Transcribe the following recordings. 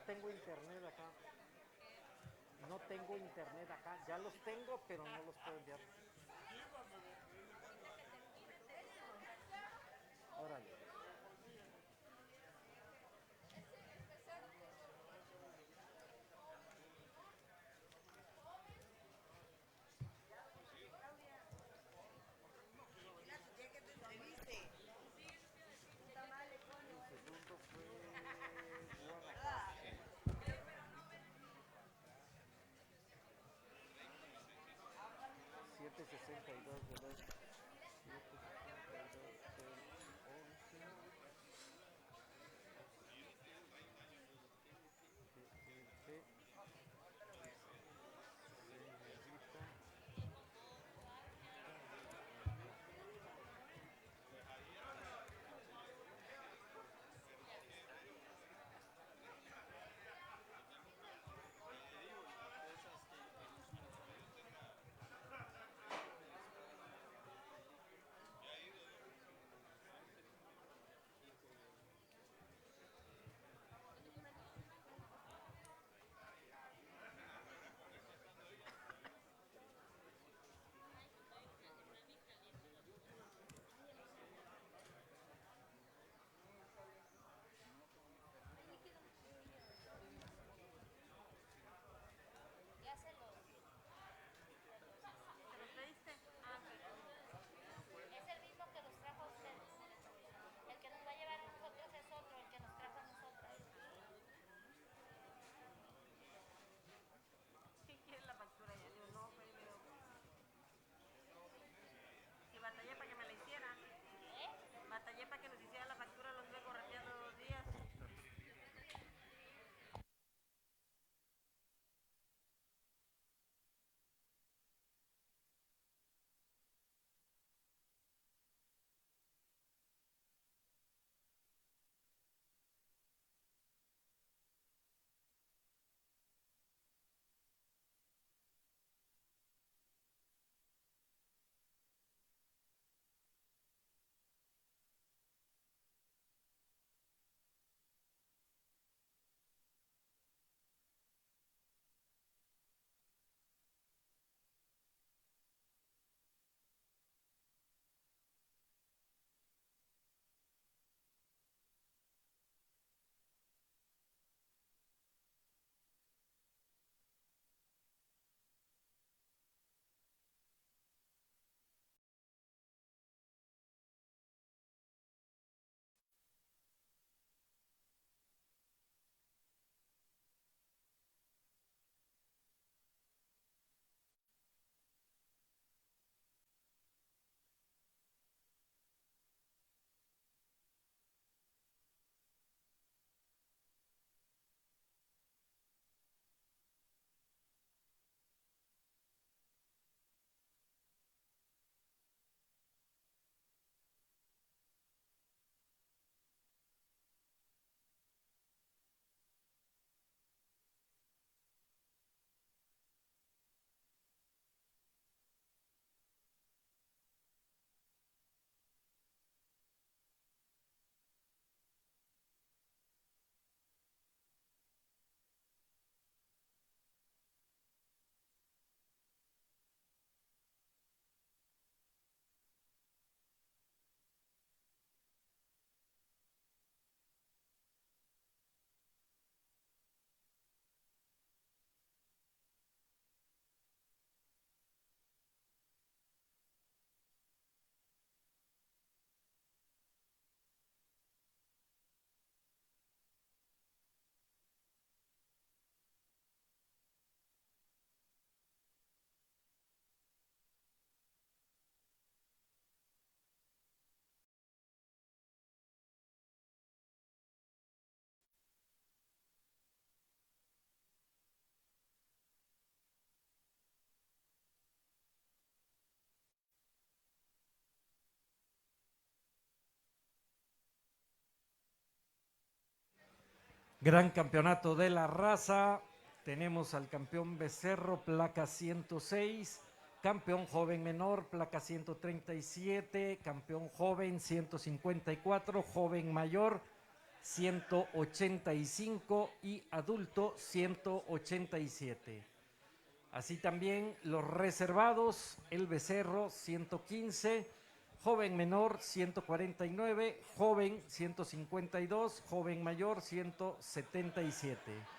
tengo internet acá. No tengo internet acá. Ya los tengo, pero no los puedo enviar. Órale. El segundo fue Guanajuato. 762 de los 762 del 11 que se necesita. Gran campeonato de la raza. Tenemos al campeón becerro, placa 106, campeón joven menor, placa 137, campeón joven 154, joven mayor 185 y adulto 187. Así también los reservados, el becerro 115, joven menor 149, joven 152, joven mayor 177.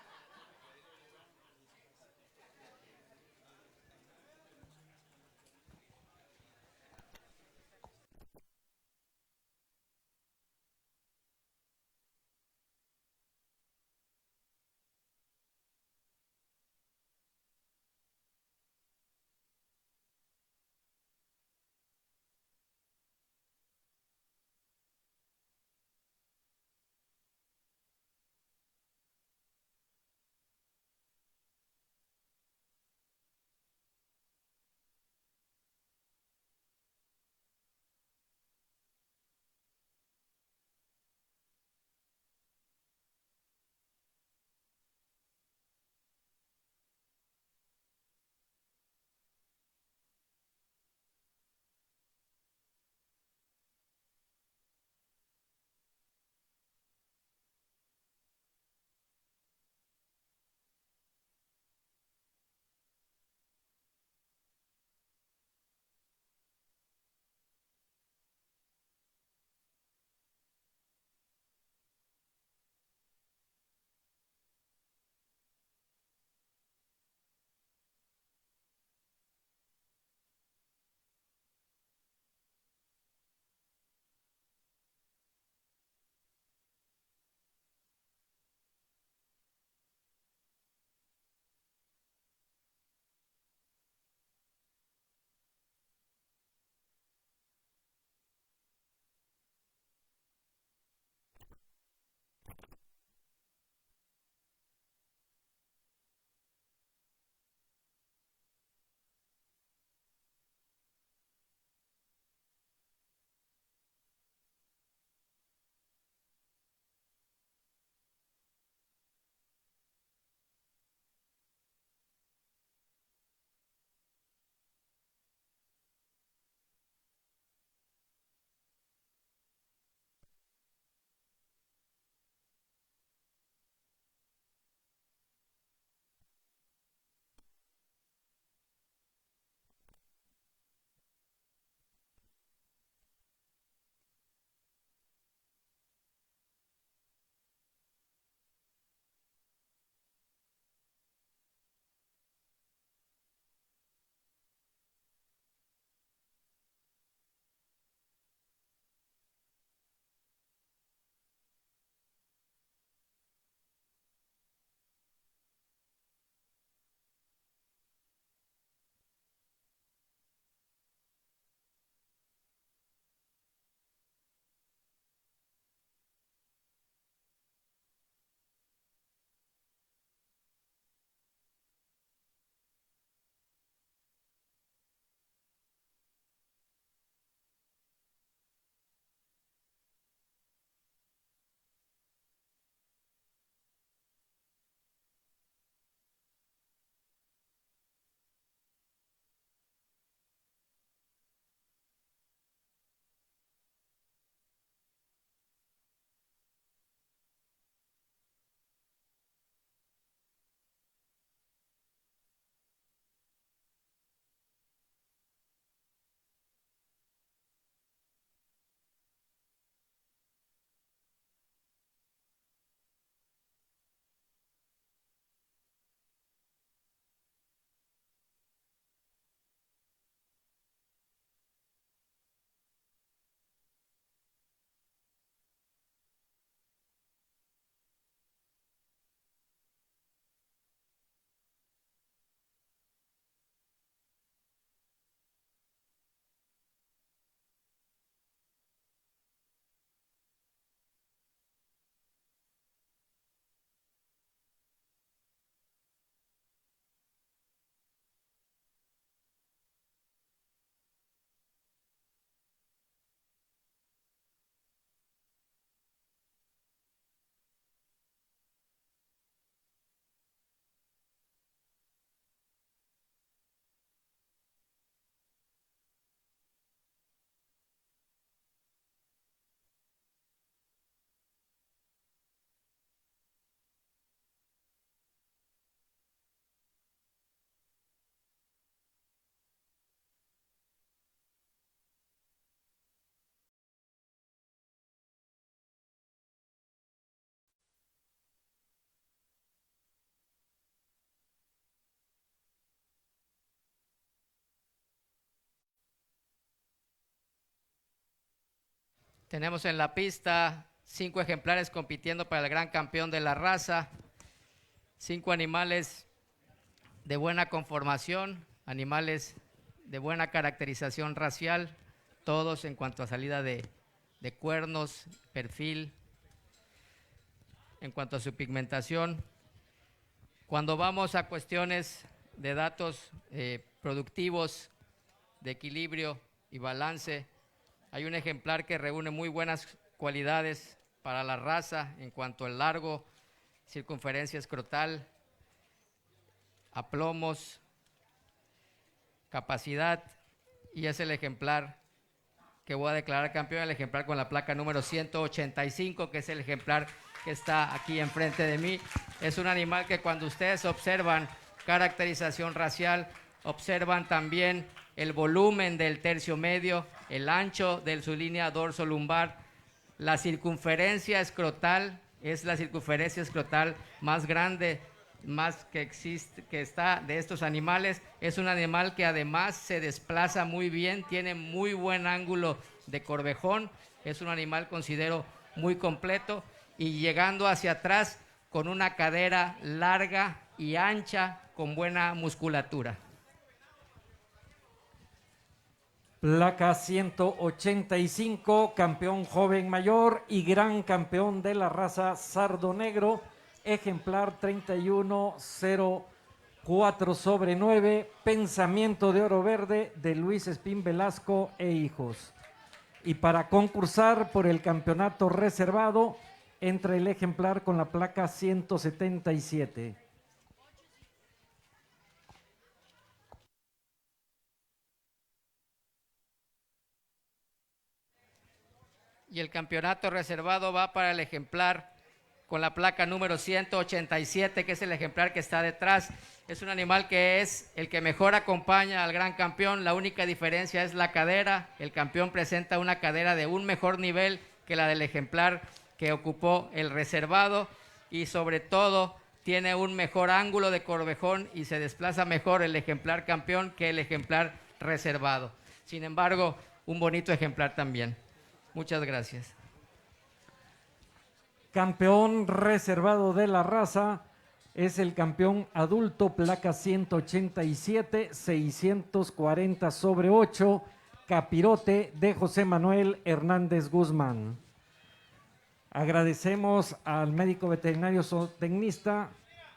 Tenemos en la pista 5 ejemplares compitiendo para el gran campeón de la raza, 5 animales de buena conformación, animales de buena caracterización racial, todos en cuanto a salida de cuernos, perfil, en cuanto a su pigmentación. Cuando vamos a cuestiones de datos productivos, de equilibrio y balance, hay un ejemplar que reúne muy buenas cualidades para la raza en cuanto al largo, circunferencia escrotal, aplomos, capacidad, y es el ejemplar que voy a declarar campeón, el ejemplar con la placa número 185, que es el ejemplar que está aquí enfrente de mí. Es un animal que cuando ustedes observan caracterización racial, observan también el volumen del tercio medio, el ancho de su línea dorso-lumbar, la circunferencia escrotal, es la circunferencia escrotal más grande más que existe, que está de estos animales. Es un animal que además se desplaza muy bien, tiene muy buen ángulo de corvejón, es un animal considero muy completo y llegando hacia atrás con una cadera larga y ancha con buena musculatura. Placa 185, campeón joven mayor y gran campeón de la raza Sardo Negro, ejemplar 3104/9, pensamiento de oro verde de Luis Espín Velasco e hijos. Y para concursar por el campeonato reservado, entra el ejemplar con la placa 177. Y el campeonato reservado va para el ejemplar con la placa número 187, que es el ejemplar que está detrás. Es un animal que es el que mejor acompaña al gran campeón. La única diferencia es la cadera. El campeón presenta una cadera de un mejor nivel que la del ejemplar que ocupó el reservado y sobre todo tiene un mejor ángulo de corvejón y se desplaza mejor el ejemplar campeón que el ejemplar reservado. Sin embargo, un bonito ejemplar también. Muchas gracias. Campeón reservado de la raza es el campeón adulto, placa 187, 640/8, Capirote de José Manuel Hernández Guzmán. Agradecemos al médico veterinario zootecnista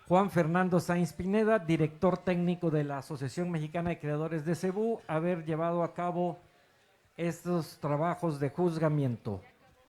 Juan Fernando Sainz Pineda, director técnico de la Asociación Mexicana de Criadores de Cebú, haber llevado a cabo estos trabajos de juzgamiento.